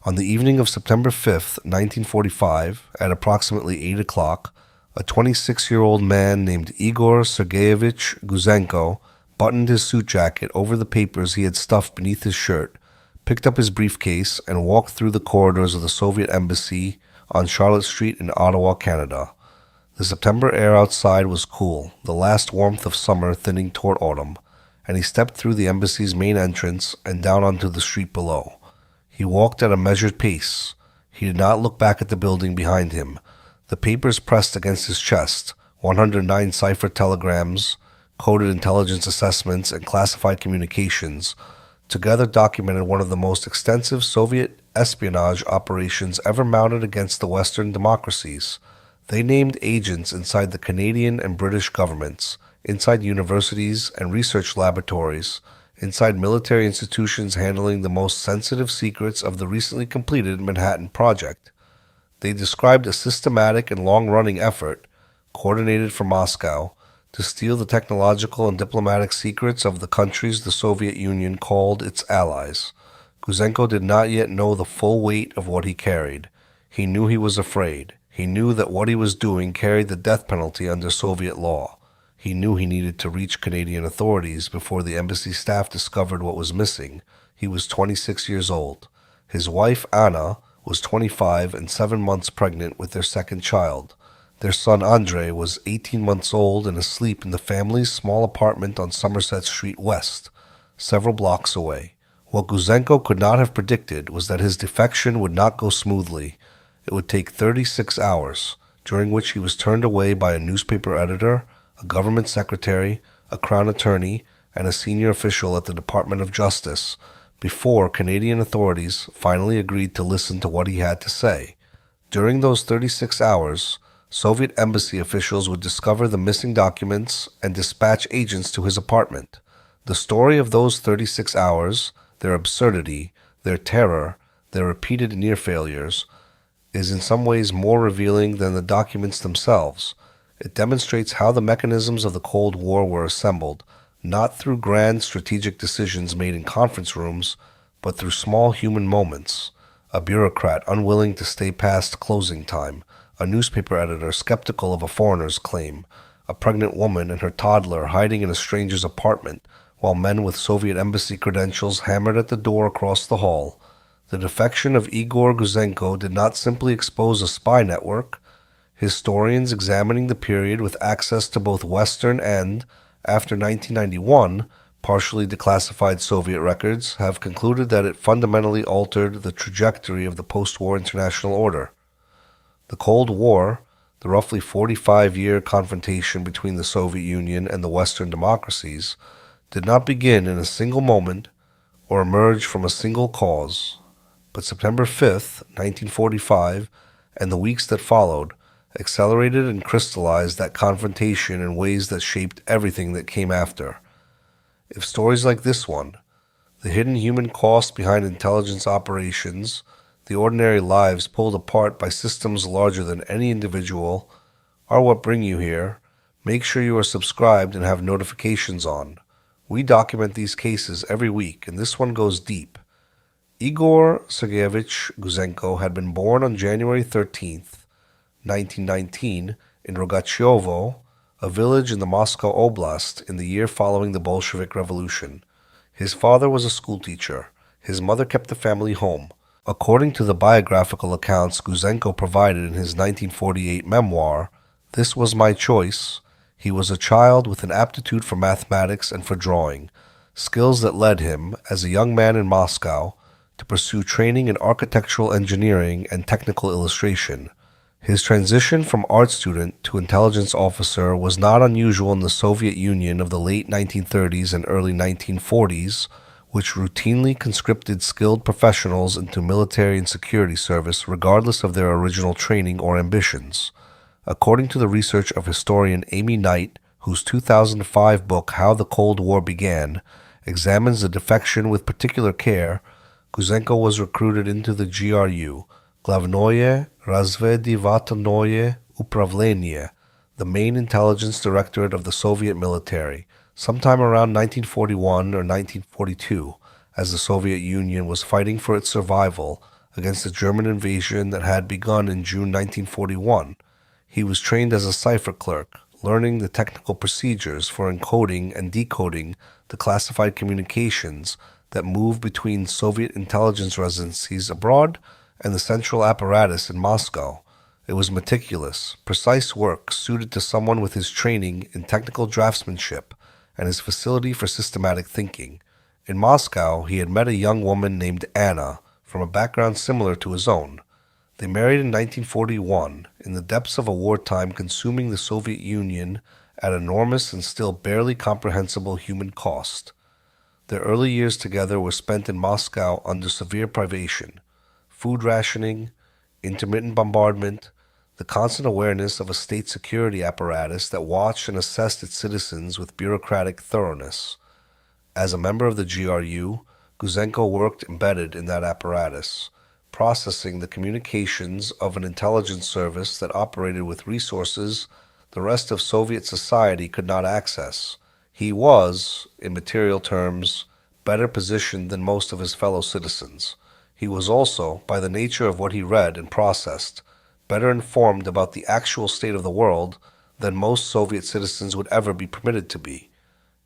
On the evening of September 5th, 1945, at approximately 8 o'clock, a 26-year-old man named Igor Gouzenko buttoned his suit jacket over the papers he had stuffed beneath his shirt, picked up his briefcase, and walked through the corridors of the Soviet embassy on Charlotte Street in Ottawa, Canada. The September air outside was cool, the last warmth of summer thinning toward autumn, and he stepped through the embassy's main entrance and down onto the street below. He walked at a measured pace. He did not look back at the building behind him. The papers pressed against his chest, 109 cipher telegrams, coded intelligence assessments, and classified communications, together documented one of the most extensive Soviet espionage operations ever mounted against the Western democracies. They named agents inside the Canadian and British governments, inside universities and research laboratories, inside military institutions handling the most sensitive secrets of the recently completed Manhattan Project. They described a systematic and long-running effort, coordinated from Moscow, to steal the technological and diplomatic secrets of the countries the Soviet Union called its allies. Gouzenko did not yet know the full weight of what he carried. He knew he was afraid. He knew that what he was doing carried the death penalty under Soviet law. He knew he needed to reach Canadian authorities before the embassy staff discovered what was missing. He was 26 years old. His wife, Anna, was 25 and 7 months pregnant with their second child. Their son, Andrei, was 18 months old and asleep in the family's small apartment on Somerset Street West, several blocks away. What Gouzenko could not have predicted was that his defection would not go smoothly. It would take 36 hours, during which he was turned away by a newspaper editor, a government secretary, a crown attorney, and a senior official at the Department of Justice, before Canadian authorities finally agreed to listen to what he had to say. During those 36 hours, Soviet embassy officials would discover the missing documents and dispatch agents to his apartment. The story of those 36 hours, their absurdity, their terror, their repeated near failures, is in some ways more revealing than the documents themselves. It demonstrates how the mechanisms of the Cold War were assembled, not through grand strategic decisions made in conference rooms, but through small human moments. A bureaucrat unwilling to stay past closing time, a newspaper editor skeptical of a foreigner's claim, a pregnant woman and her toddler hiding in a stranger's apartment, while men with Soviet embassy credentials hammered at the door across the hall. The defection of Igor Gouzenko did not simply expose a spy network. Historians examining the period with access to both Western and, after 1991, partially declassified Soviet records have concluded that it fundamentally altered the trajectory of the post-war international order. The Cold War, the roughly 45-year confrontation between the Soviet Union and the Western democracies, did not begin in a single moment or emerge from a single cause, but September 5th, 1945, and the weeks that followed, accelerated and crystallized that confrontation in ways that shaped everything that came after. If stories like this one, the hidden human cost behind intelligence operations, the ordinary lives pulled apart by systems larger than any individual, are what bring you here, make sure you are subscribed and have notifications on. We document these cases every week, and this one goes deep. Igor Gouzenko had been born on January 13th, 1919, in Rogatchovo, a village in the Moscow Oblast, in the year following the Bolshevik Revolution. His father was a schoolteacher. His mother kept the family home. According to the biographical accounts Gouzenko provided in his 1948 memoir, "This Was My Choice," he was a child with an aptitude for mathematics and for drawing, skills that led him, as a young man in Moscow, to pursue training in architectural engineering and technical illustration. His transition from art student to intelligence officer was not unusual in the Soviet Union of the late 1930s and early 1940s, which routinely conscripted skilled professionals into military and security service regardless of their original training or ambitions. According to the research of historian Amy Knight, whose 2005 book How the Cold War Began examines the defection with particular care, Gouzenko was recruited into the GRU, Glavnoye Razvedivatelnoye Upravlenie, the main intelligence directorate of the Soviet military, sometime around 1941 or 1942, as the Soviet Union was fighting for its survival against the German invasion that had begun in June 1941. He was trained as a cipher clerk, learning the technical procedures for encoding and decoding the classified communications that moved between Soviet intelligence residencies abroad and the central apparatus in Moscow. It was meticulous, precise work suited to someone with his training in technical draftsmanship and his facility for systematic thinking. In Moscow, he had met a young woman named Anna from a background similar to his own. They married in 1941, in the depths of a wartime consuming the Soviet Union at enormous and still barely comprehensible human cost. Their early years together were spent in Moscow under severe privation, food rationing, intermittent bombardment, the constant awareness of a state security apparatus that watched and assessed its citizens with bureaucratic thoroughness. As a member of the GRU, Gouzenko worked embedded in that apparatus, processing the communications of an intelligence service that operated with resources the rest of Soviet society could not access. He was, in material terms, better positioned than most of his fellow citizens. He was also, by the nature of what he read and processed, better informed about the actual state of the world than most Soviet citizens would ever be permitted to be.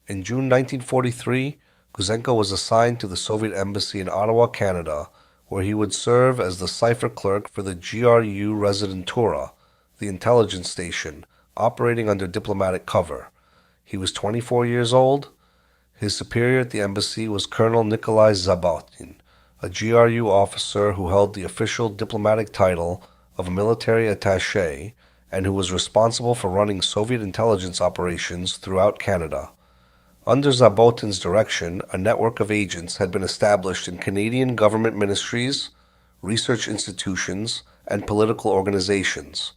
In June 1943, Gouzenko was assigned to the Soviet Embassy in Ottawa, Canada, where he would serve as the cipher clerk for the GRU Residentura, the intelligence station, operating under diplomatic cover. He was 24 years old. His superior at the embassy was Colonel Nikolai Zabotin, a GRU officer who held the official diplomatic title of a military attaché and who was responsible for running Soviet intelligence operations throughout Canada. Under Zabotin's direction, a network of agents had been established in Canadian government ministries, research institutions, and political organizations.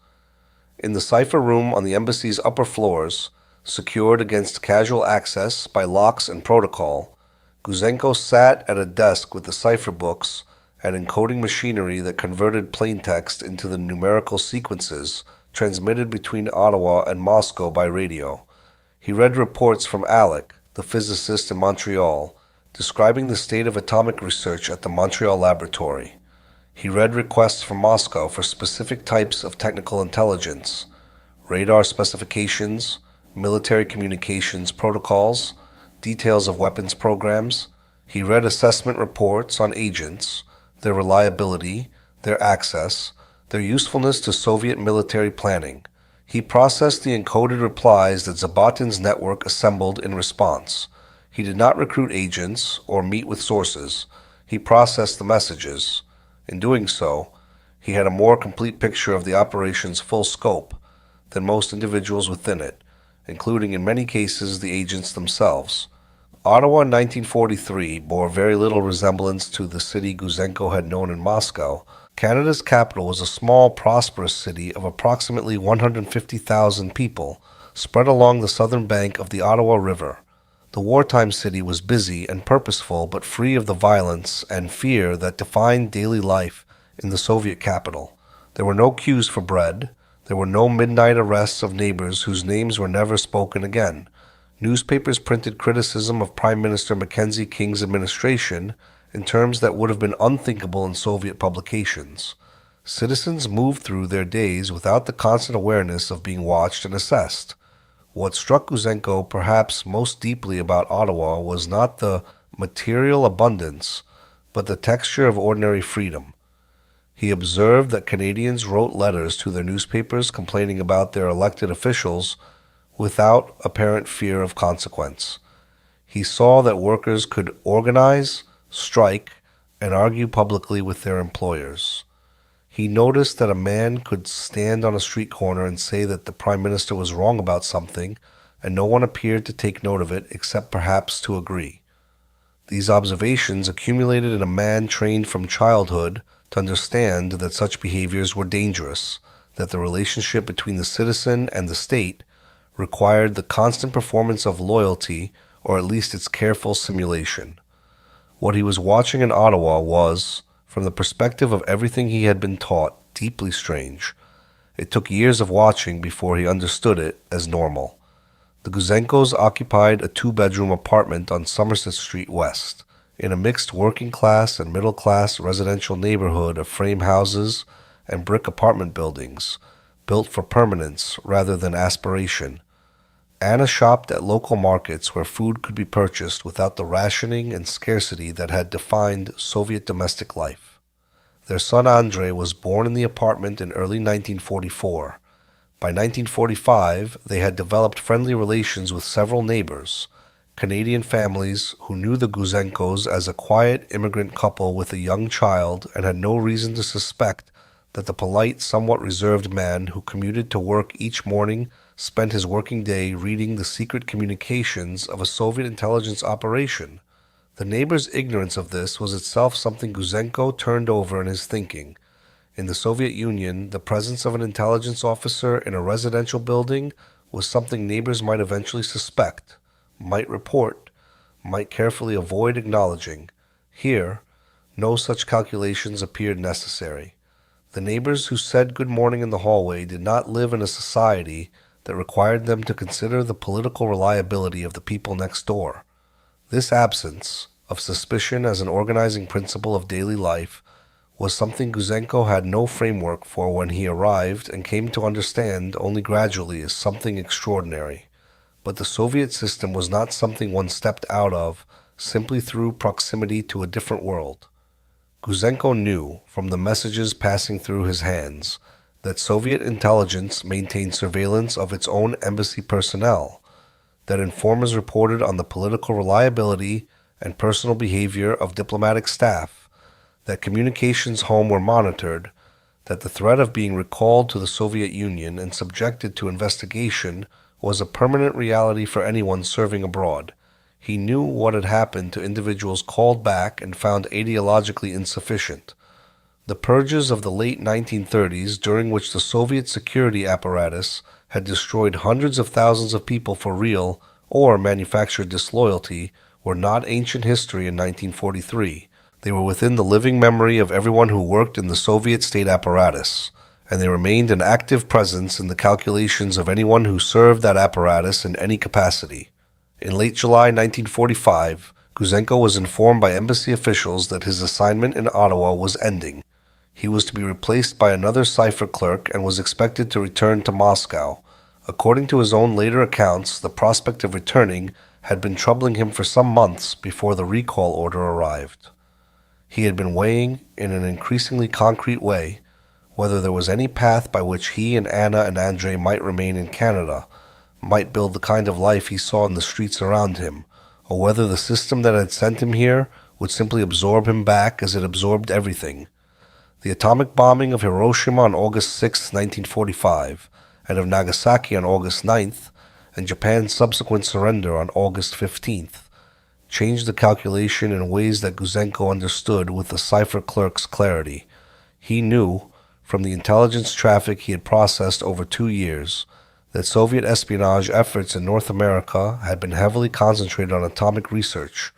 In the cipher room on the embassy's upper floors, secured against casual access by locks and protocol, Gouzenko sat at a desk with the cipher books and encoding machinery that converted plain text into the numerical sequences transmitted between Ottawa and Moscow by radio. He read reports from Alec, the physicist in Montreal, describing the state of atomic research at the Montreal laboratory. He read requests from Moscow for specific types of technical intelligence, radar specifications, military communications protocols, details of weapons programs. He read assessment reports on agents, their reliability, their access, their usefulness to Soviet military planning. He processed the encoded replies that Zabotin's network assembled in response. He did not recruit agents or meet with sources. He processed the messages. In doing so, he had a more complete picture of the operation's full scope than most individuals within it, including in many cases the agents themselves. Ottawa in 1943 bore very little resemblance to the city Gouzenko had known in Moscow. Canada's capital was a small, prosperous city of approximately 150,000 people, spread along the southern bank of the Ottawa River. The wartime city was busy and purposeful, but free of the violence and fear that defined daily life in the Soviet capital. There were no queues for bread. There were no midnight arrests of neighbors whose names were never spoken again. Newspapers printed criticism of Prime Minister Mackenzie King's administration in terms that would have been unthinkable in Soviet publications. Citizens moved through their days without the constant awareness of being watched and assessed. What struck Gouzenko perhaps most deeply about Ottawa was not the material abundance, but the texture of ordinary freedom. He observed that Canadians wrote letters to their newspapers complaining about their elected officials without apparent fear of consequence. He saw that workers could organize, strike, and argue publicly with their employers. He noticed that a man could stand on a street corner and say that the Prime Minister was wrong about something, and no one appeared to take note of it except perhaps to agree. These observations accumulated in a man trained from childhood to understand that such behaviors were dangerous, that the relationship between the citizen and the state required the constant performance of loyalty, or at least its careful simulation. What he was watching in Ottawa was, from the perspective of everything he had been taught, deeply strange. It took years of watching before he understood it as normal. The Gouzenkos occupied a two-bedroom apartment on Somerset Street West. In a mixed working-class and middle-class residential neighborhood of frame houses and brick apartment buildings, built for permanence rather than aspiration. Anna shopped at local markets where food could be purchased without the rationing and scarcity that had defined Soviet domestic life. Their son Andrei was born in the apartment in early 1944. By 1945, they had developed friendly relations with several neighbors, Canadian families who knew the Gouzenkos as a quiet immigrant couple with a young child and had no reason to suspect that the polite, somewhat reserved man who commuted to work each morning spent his working day reading the secret communications of a Soviet intelligence operation. The neighbor's ignorance of this was itself something Gouzenko turned over in his thinking. In the Soviet Union, the presence of an intelligence officer in a residential building was something neighbors might eventually suspect, might report, might carefully avoid acknowledging. Here, no such calculations appeared necessary. The neighbors who said good morning in the hallway did not live in a society that required them to consider the political reliability of the people next door. This absence of suspicion as an organizing principle of daily life was something Gouzenko had no framework for when he arrived and came to understand only gradually as something extraordinary. But the Soviet system was not something one stepped out of simply through proximity to a different world. Gouzenko knew, from the messages passing through his hands, that Soviet intelligence maintained surveillance of its own embassy personnel, that informers reported on the political reliability and personal behavior of diplomatic staff, that communications home were monitored, that the threat of being recalled to the Soviet Union and subjected to investigation was a permanent reality for anyone serving abroad. He knew what had happened to individuals called back and found ideologically insufficient. The purges of the late 1930s, during which the Soviet security apparatus had destroyed hundreds of thousands of people for real or manufactured disloyalty, were not ancient history in 1943. They were within the living memory of everyone who worked in the Soviet state apparatus, and they remained an active presence in the calculations of anyone who served that apparatus in any capacity. In late July 1945, Gouzenko was informed by embassy officials that his assignment in Ottawa was ending. He was to be replaced by another cipher clerk and was expected to return to Moscow. According to his own later accounts, the prospect of returning had been troubling him for some months before the recall order arrived. He had been weighing, in an increasingly concrete way, whether there was any path by which he and Anna and Andrei might remain in Canada, might build the kind of life he saw in the streets around him, or whether the system that had sent him here would simply absorb him back as it absorbed everything. The atomic bombing of Hiroshima on August 6, 1945, and of Nagasaki on August 9th, and Japan's subsequent surrender on August 15th, changed the calculation in ways that Gouzenko understood with the cipher clerk's clarity. He knew, from the intelligence traffic he had processed over 2 years, that Soviet espionage efforts in North America had been heavily concentrated on atomic research,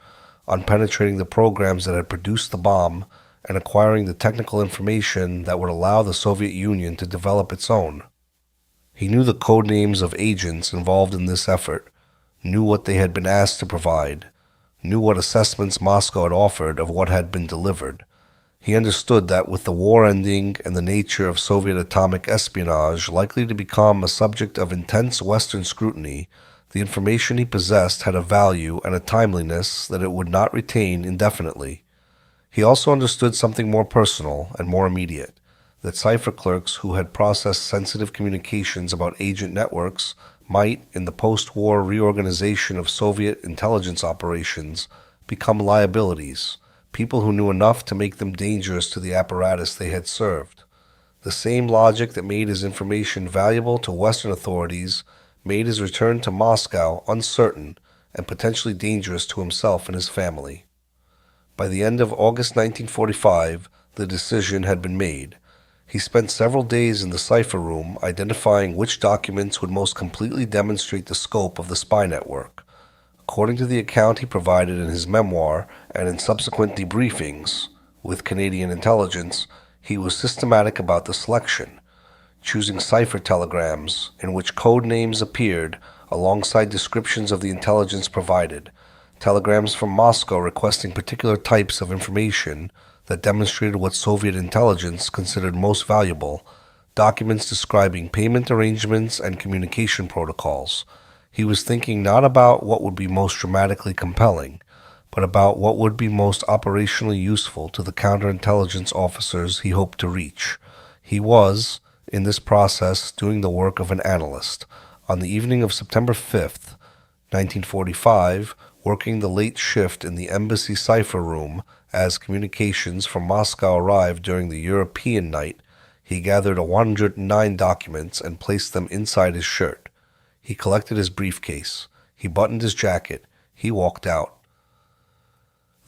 on penetrating the programs that had produced the bomb, and acquiring the technical information that would allow the Soviet Union to develop its own. He knew the code names of agents involved in this effort, knew what they had been asked to provide, knew what assessments Moscow had offered of what had been delivered. He understood that with the war ending and the nature of Soviet atomic espionage likely to become a subject of intense Western scrutiny, the information he possessed had a value and a timeliness that it would not retain indefinitely. He also understood something more personal and more immediate, that cipher clerks who had processed sensitive communications about agent networks might, in the post-war reorganization of Soviet intelligence operations, become liabilities, people who knew enough to make them dangerous to the apparatus they had served. The same logic that made his information valuable to Western authorities made his return to Moscow uncertain and potentially dangerous to himself and his family. By the end of August 1945, the decision had been made. He spent several days in the cipher room identifying which documents would most completely demonstrate the scope of the spy network. According to the account he provided in his memoir and in subsequent debriefings with Canadian intelligence, he was systematic about the selection, choosing cipher telegrams in which code names appeared alongside descriptions of the intelligence provided. telegrams from Moscow requesting particular types of information that demonstrated what Soviet intelligence considered most valuable, documents describing payment arrangements and communication protocols. He was thinking not about what would be most dramatically compelling, but about what would be most operationally useful to the counterintelligence officers he hoped to reach. He was, in this process, doing the work of an analyst. On the evening of September 5th, 1945, working the late shift in the embassy cipher room as communications from Moscow arrived during the European night, he gathered 109 documents and placed them inside his shirt. He collected his briefcase. He buttoned his jacket. He walked out.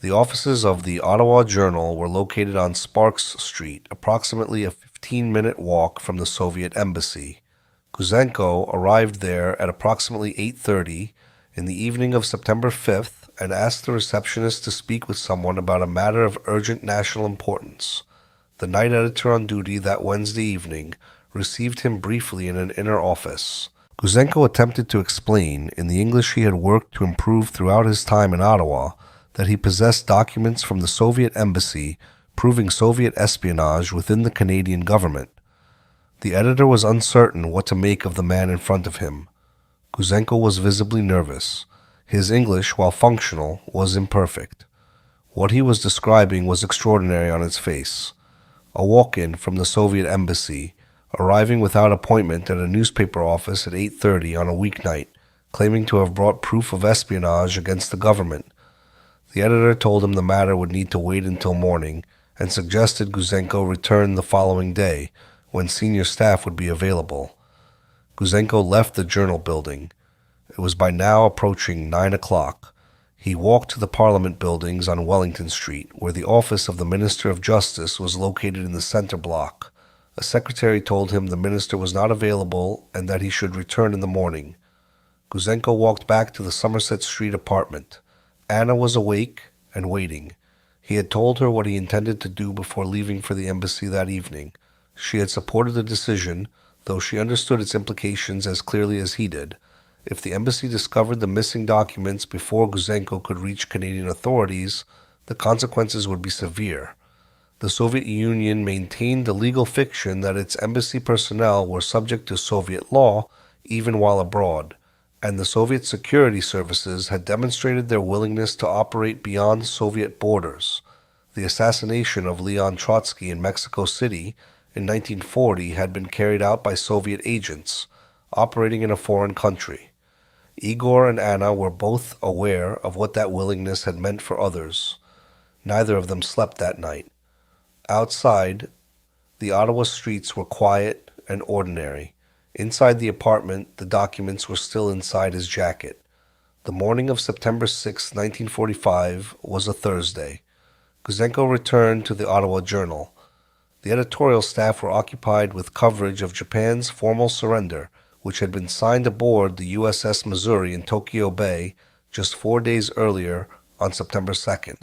The offices of the Ottawa Journal were located on Sparks Street, approximately a 15-minute walk from the Soviet embassy. Gouzenko arrived there at approximately 8:30 in the evening of September 5th and asked the receptionist to speak with someone about a matter of urgent national importance. The night editor on duty that Wednesday evening received him briefly in an inner office. Gouzenko attempted to explain, in the English he had worked to improve throughout his time in Ottawa, that he possessed documents from the Soviet embassy proving Soviet espionage within the Canadian government. The editor was uncertain what to make of the man in front of him. Gouzenko was visibly nervous. His English, while functional, was imperfect. What he was describing was extraordinary on its face. A walk-in from the Soviet embassy, arriving without appointment at a newspaper office at 8:30 on a weeknight, claiming to have brought proof of espionage against the government. The editor told him the matter would need to wait until morning and suggested Gouzenko return the following day, when senior staff would be available. Gouzenko left the Journal building. It was by now approaching 9 o'clock. He walked to the Parliament buildings on Wellington Street, where the office of the Minister of Justice was located in the center block. A secretary told him the minister was not available and that he should return in the morning. Gouzenko walked back to the Somerset Street apartment. Anna was awake and waiting. He had told her what he intended to do before leaving for the embassy that evening. She had supported the decision, though she understood its implications as clearly as he did. If the embassy discovered the missing documents before Gouzenko could reach Canadian authorities, the consequences would be severe. The Soviet Union maintained the legal fiction that its embassy personnel were subject to Soviet law even while abroad, and the Soviet security services had demonstrated their willingness to operate beyond Soviet borders. The assassination of Leon Trotsky in Mexico City in 1940 had been carried out by Soviet agents operating in a foreign country. Igor and Anna were both aware of what that willingness had meant for others. Neither of them slept that night. Outside, the Ottawa streets were quiet and ordinary. Inside the apartment, the documents were still inside his jacket. The morning of September 6, 1945, was a Thursday. Gouzenko returned to the Ottawa Journal. The editorial staff were occupied with coverage of Japan's formal surrender, which had been signed aboard the USS Missouri in Tokyo Bay just 4 days earlier on September 2nd.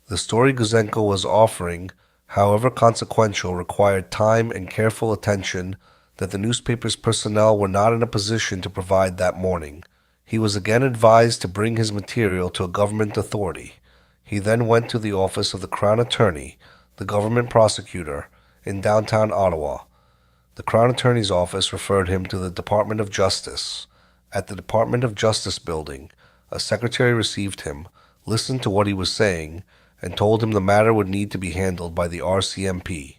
The story Gouzenko was offering, however consequential, required time and careful attention that the newspaper's personnel were not in a position to provide that morning. He was again advised to bring his material to a government authority. He then went to the office of the Crown Attorney, the government prosecutor, in downtown Ottawa. The Crown Attorney's office referred him to the Department of Justice. At the Department of Justice building, a secretary received him, listened to what he was saying, and told him the matter would need to be handled by the RCMP,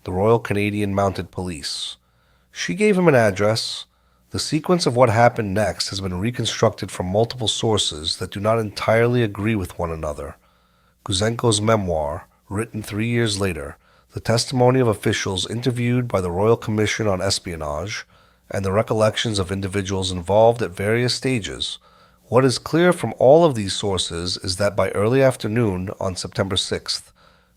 the Royal Canadian Mounted Police. She gave him an address. The sequence of what happened next has been reconstructed from multiple sources that do not entirely agree with one another. Gouzenko's memoir, written 3 years later, the testimony of officials interviewed by the Royal Commission on Espionage, and the recollections of individuals involved at various stages. What is clear from all of these sources is that by early afternoon on September 6th,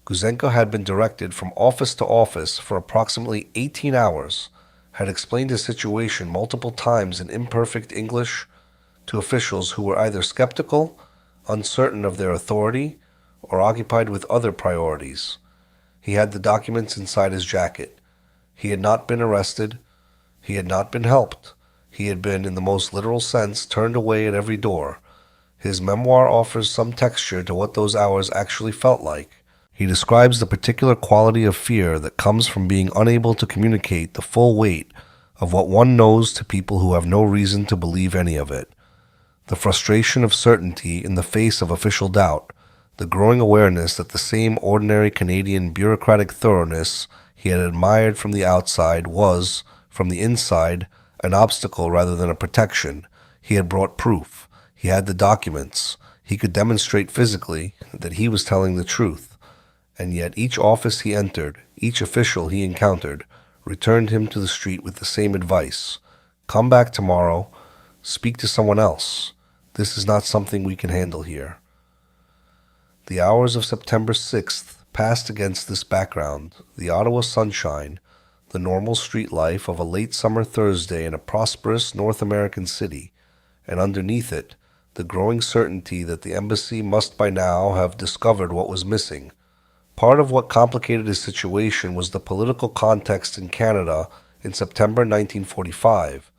Gouzenko had been directed from office to office for approximately 18 hours, had explained his situation multiple times in imperfect English to officials who were either skeptical, uncertain of their authority, or occupied with other priorities. He had the documents inside his jacket. He had not been arrested. He had not been helped. He had been, in the most literal sense, turned away at every door. His memoir offers some texture to what those hours actually felt like. He describes the particular quality of fear that comes from being unable to communicate the full weight of what one knows to people who have no reason to believe any of it. The frustration of certainty in the face of official doubt, the growing awareness that the same ordinary Canadian bureaucratic thoroughness he had admired from the outside was, from the inside, an obstacle rather than a protection. He had brought proof. He had the documents. He could demonstrate physically that he was telling the truth. And yet each office he entered, each official he encountered, returned him to the street with the same advice. Come back tomorrow. Speak to someone else. This is not something we can handle here. The hours of September 6th passed against this background, the Ottawa sunshine, the normal street life of a late summer Thursday in a prosperous North American city, and underneath it, the growing certainty that the embassy must by now have discovered what was missing. Part of what complicated his situation was the political context in Canada in September 1945.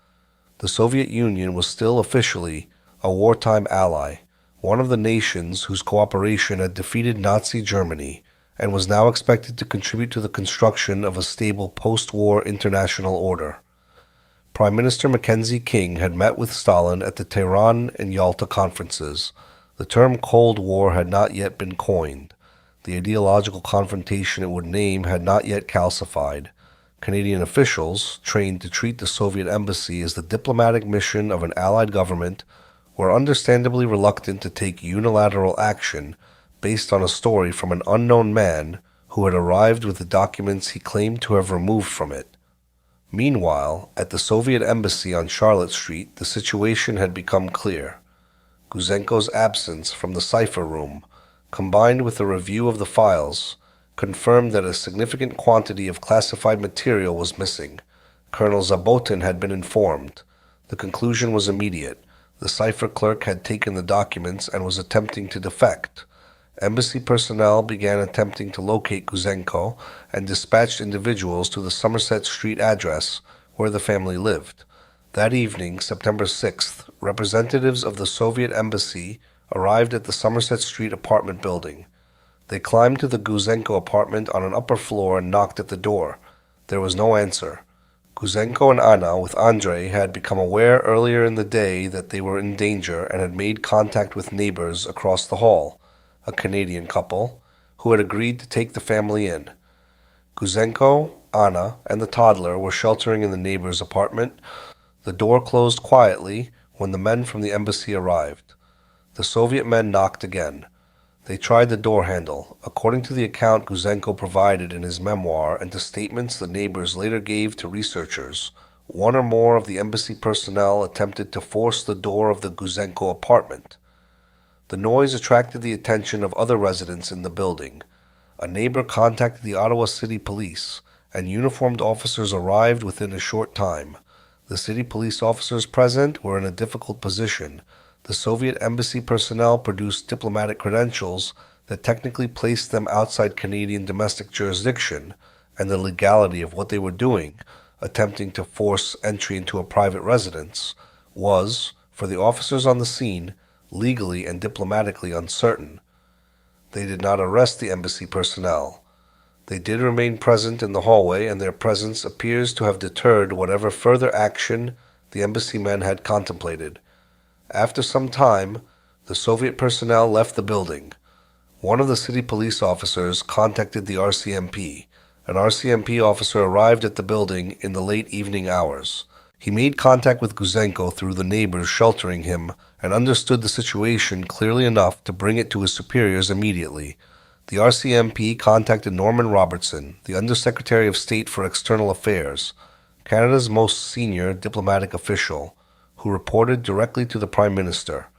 The Soviet Union was still officially a wartime ally, one of the nations whose cooperation had defeated Nazi Germany, and was now expected to contribute to the construction of a stable post-war international order. Prime Minister Mackenzie King had met with Stalin at the Tehran and Yalta conferences. The term Cold War had not yet been coined. The ideological confrontation it would name had not yet calcified. Canadian officials, trained to treat the Soviet embassy as the diplomatic mission of an allied government, were understandably reluctant to take unilateral action based on a story from an unknown man who had arrived with the documents he claimed to have removed from it. Meanwhile, at the Soviet embassy on Charlotte Street, the situation had become clear. Gouzenko's absence from the cipher room, combined with a review of the files, confirmed that a significant quantity of classified material was missing. Colonel Zabotin had been informed. The conclusion was immediate. The Cipher Clerk had taken the documents and was attempting to defect. Embassy personnel began attempting to locate Gouzenko and dispatched individuals to the Somerset Street address where the family lived. That evening, September 6th, representatives of the Soviet embassy arrived at the Somerset Street apartment building. They climbed to the Gouzenko apartment on an upper floor and knocked at the door. There was no answer. Gouzenko and Anna, with Andrei, had become aware earlier in the day that they were in danger and had made contact with neighbors across the hall, a Canadian couple, who had agreed to take the family in. Gouzenko, Anna, and the toddler were sheltering in the neighbor's apartment. The door closed quietly when the men from the embassy arrived. The Soviet men knocked again. They tried the door handle. According to the account Gouzenko provided in his memoir and to statements the neighbors later gave to researchers, one or more of the embassy personnel attempted to force the door of the Gouzenko apartment. The noise attracted the attention of other residents in the building. A neighbor contacted the Ottawa City Police, and uniformed officers arrived within a short time. The city police officers present were in a difficult position. The Soviet embassy personnel produced diplomatic credentials that technically placed them outside Canadian domestic jurisdiction, and the legality of what they were doing, attempting to force entry into a private residence, was, for the officers on the scene, legally and diplomatically uncertain. They did not arrest the embassy personnel. They did remain present in the hallway, and their presence appears to have deterred whatever further action the embassy men had contemplated. After some time, the Soviet personnel left the building. One of the city police officers contacted the RCMP. An RCMP officer arrived at the building in the late evening hours. He made contact with Gouzenko through the neighbors sheltering him and understood the situation clearly enough to bring it to his superiors immediately. The RCMP contacted Norman Robertson, the Undersecretary of State for External Affairs, Canada's most senior diplomatic official, who reported directly to the Prime Minister.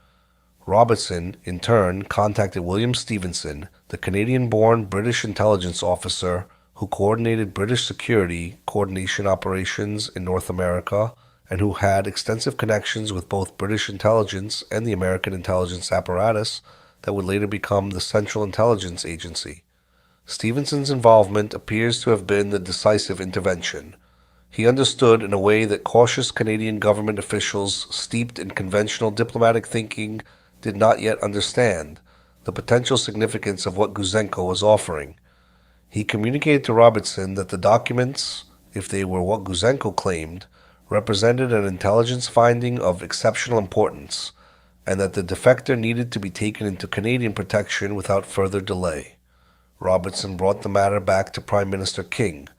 Robertson, in turn, contacted William Stevenson, the Canadian-born British intelligence officer who coordinated British security coordination operations in North America and who had extensive connections with both British intelligence and the American intelligence apparatus that would later become the Central Intelligence Agency. Stevenson's involvement appears to have been the decisive intervention. He understood in a way that cautious Canadian government officials steeped in conventional diplomatic thinking did not yet understand the potential significance of what Gouzenko was offering. He communicated to Robertson that the documents, if they were what Gouzenko claimed, represented an intelligence finding of exceptional importance, and that the defector needed to be taken into Canadian protection without further delay. Robertson brought the matter back to Prime Minister King.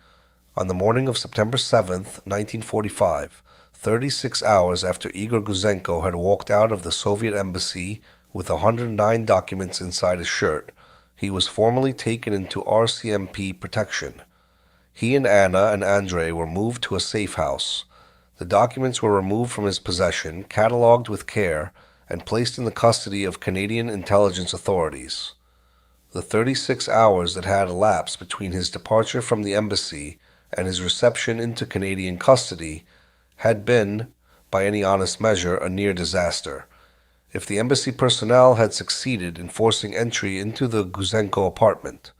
On the morning of September 7th, 1945, 36 hours after Igor Gouzenko had walked out of the Soviet embassy with 109 documents inside his shirt, he was formally taken into RCMP protection. He and Anna and Andrei were moved to a safe house. The documents were removed from his possession, catalogued with care, and placed in the custody of Canadian intelligence authorities. The 36 hours that had elapsed between his departure from the embassy and his reception into Canadian custody had been, by any honest measure, a near disaster. If the embassy personnel had succeeded in forcing entry into the Gouzenko apartment,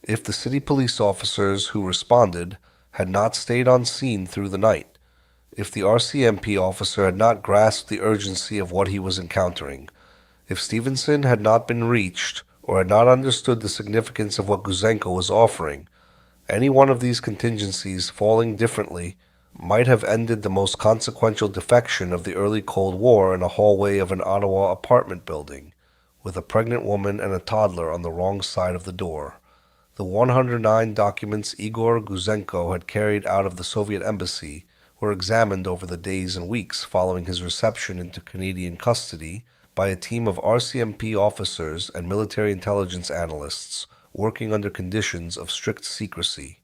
if the city police officers who responded had not stayed on scene through the night, if the RCMP officer had not grasped the urgency of what he was encountering, if Stevenson had not been reached or had not understood the significance of what Gouzenko was offering, any one of these contingencies falling differently might have ended the most consequential defection of the early Cold War in a hallway of an Ottawa apartment building, with a pregnant woman and a toddler on the wrong side of the door. The 109 documents Igor Gouzenko had carried out of the Soviet embassy were examined over the days and weeks following his reception into Canadian custody by a team of RCMP officers and military intelligence analysts working under conditions of strict secrecy.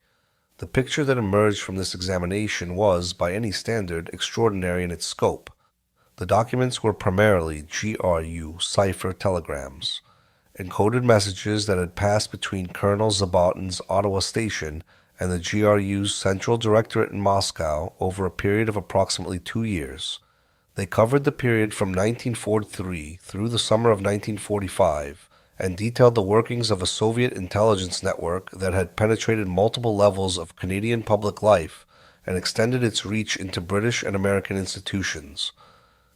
The picture that emerged from this examination was, by any standard, extraordinary in its scope. The documents were primarily GRU cipher telegrams, encoded messages that had passed between Colonel Zabotin's Ottawa station and the GRU's Central Directorate in Moscow over a period of approximately 2 years. They covered the period from 1943 through the summer of 1945, and detailed the workings of a Soviet intelligence network that had penetrated multiple levels of Canadian public life and extended its reach into British and American institutions.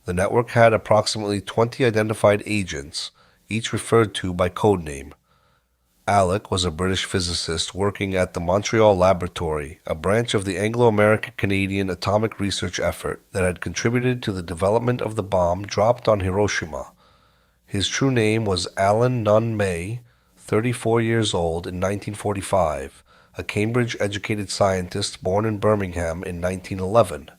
The network had approximately 20 identified agents, each referred to by code name. Alec was a British physicist working at the Montreal Laboratory, a branch of the Anglo-American-Canadian atomic research effort that had contributed to the development of the bomb dropped on Hiroshima. His true name was Alan Nunn May, 34 years old in 1945, a Cambridge-educated scientist born in Birmingham in 1911.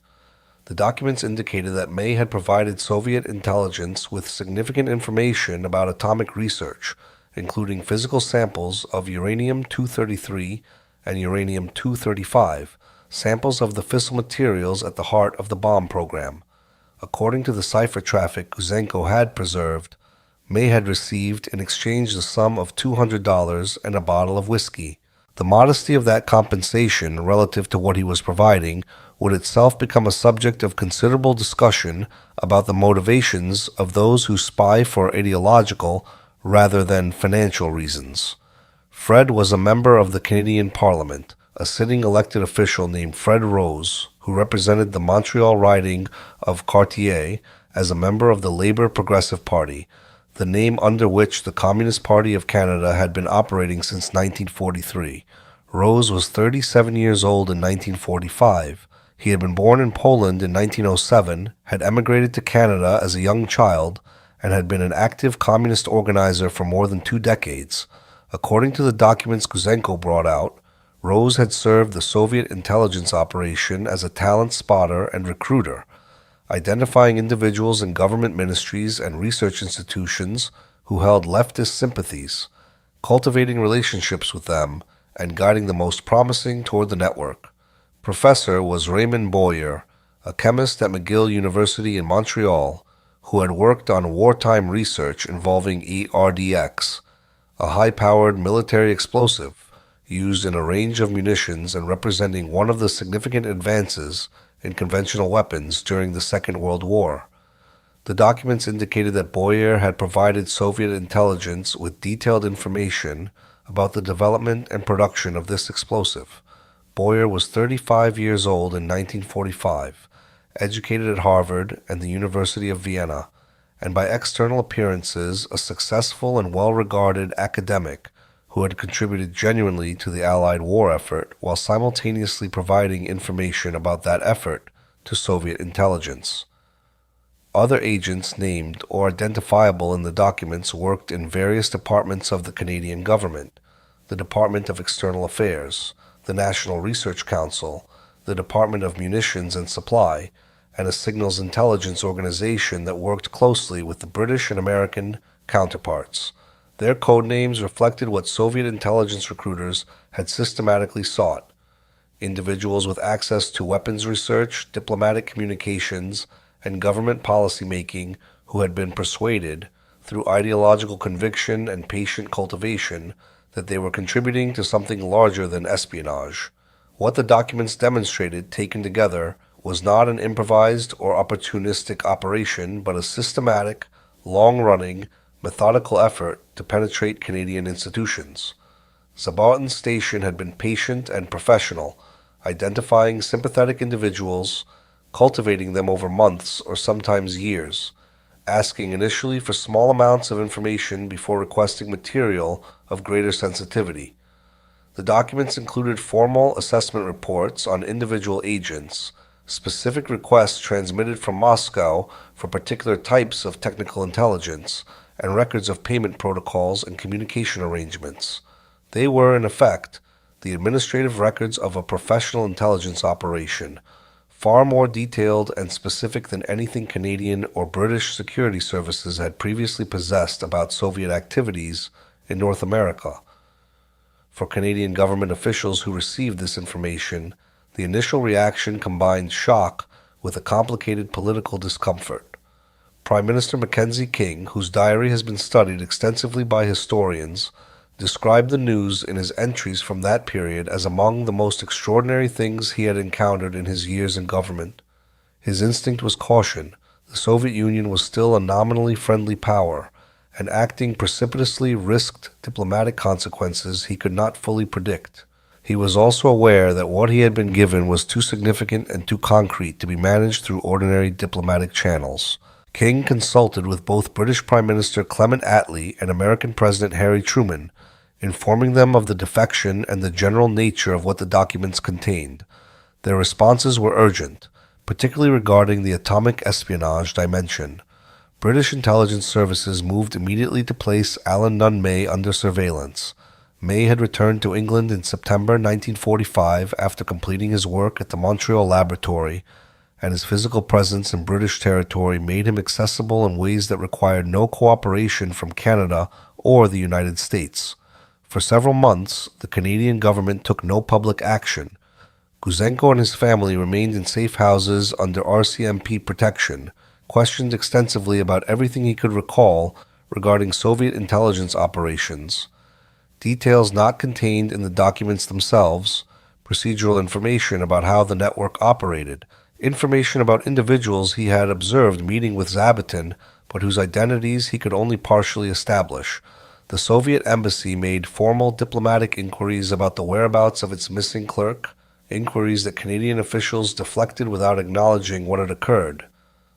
The documents indicated that May had provided Soviet intelligence with significant information about atomic research, including physical samples of uranium-233 and uranium-235, samples of the fissile materials at the heart of the bomb program. According to the cipher traffic Gouzenko had preserved, May had received in exchange the sum of $200 and a bottle of whiskey. The modesty of that compensation relative to what he was providing would itself become a subject of considerable discussion about the motivations of those who spy for ideological rather than financial reasons. Fred was a member of the Canadian Parliament, a sitting elected official named Fred Rose, who represented the Montreal riding of Cartier as a member of the Labour Progressive Party, the name under which the Communist Party of Canada had been operating since 1943. Rose was 37 years old in 1945. He had been born in Poland in 1907, had emigrated to Canada as a young child, and had been an active communist organizer for more than 2 decades. According to the documents Gouzenko brought out, Rose had served the Soviet intelligence operation as a talent spotter and recruiter, identifying individuals in government ministries and research institutions who held leftist sympathies, cultivating relationships with them, and guiding the most promising toward the network. Professor was Raymond Boyer, a chemist at McGill University in Montreal, who had worked on wartime research involving ERDX, a high-powered military explosive used in a range of munitions and representing one of the significant advances in conventional weapons during the Second World War. The documents indicated that Boyer had provided Soviet intelligence with detailed information about the development and production of this explosive. Boyer was 35 years old in 1945, educated at Harvard and the University of Vienna, and by external appearances, a successful and well-regarded academic who had contributed genuinely to the Allied war effort while simultaneously providing information about that effort to Soviet intelligence. Other agents named or identifiable in the documents worked in various departments of the Canadian government: the Department of External Affairs, the National Research Council, the Department of Munitions and Supply, and a signals intelligence organization that worked closely with the British and American counterparts. Their code names reflected what Soviet intelligence recruiters had systematically sought: individuals with access to weapons research, diplomatic communications, and government policy-making who had been persuaded, through ideological conviction and patient cultivation, that they were contributing to something larger than espionage. What the documents demonstrated, taken together, was not an improvised or opportunistic operation, but a systematic, long-running, methodical effort to penetrate Canadian institutions. Zabarton's station had been patient and professional, identifying sympathetic individuals, cultivating them over months or sometimes years, asking initially for small amounts of information before requesting material of greater sensitivity. The documents included formal assessment reports on individual agents, specific requests transmitted from Moscow for particular types of technical intelligence, and records of payment protocols and communication arrangements. They were, in effect, the administrative records of a professional intelligence operation, far more detailed and specific than anything Canadian or British security services had previously possessed about Soviet activities in North America. For Canadian government officials who received this information, the initial reaction combined shock with a complicated political discomfort. Prime Minister Mackenzie King, whose diary has been studied extensively by historians, described the news in his entries from that period as among the most extraordinary things he had encountered in his years in government. His instinct was caution. The Soviet Union was still a nominally friendly power, and acting precipitously risked diplomatic consequences he could not fully predict. He was also aware that what he had been given was too significant and too concrete to be managed through ordinary diplomatic channels. King consulted with both British Prime Minister Clement Attlee and American President Harry Truman, informing them of the defection and the general nature of what the documents contained. Their responses were urgent, particularly regarding the atomic espionage dimension. British intelligence services moved immediately to place Alan Nunn May under surveillance. May had returned to England in September 1945 after completing his work at the Montreal Laboratory, and his physical presence in British territory made him accessible in ways that required no cooperation from Canada or the United States. For several months, the Canadian government took no public action. Gouzenko and his family remained in safe houses under RCMP protection, questioned extensively about everything he could recall regarding Soviet intelligence operations. Details not contained in the documents themselves, procedural information about how the network operated, information about individuals he had observed meeting with Zabatin, but whose identities he could only partially establish. The Soviet embassy made formal diplomatic inquiries about the whereabouts of its missing clerk, inquiries that Canadian officials deflected without acknowledging what had occurred.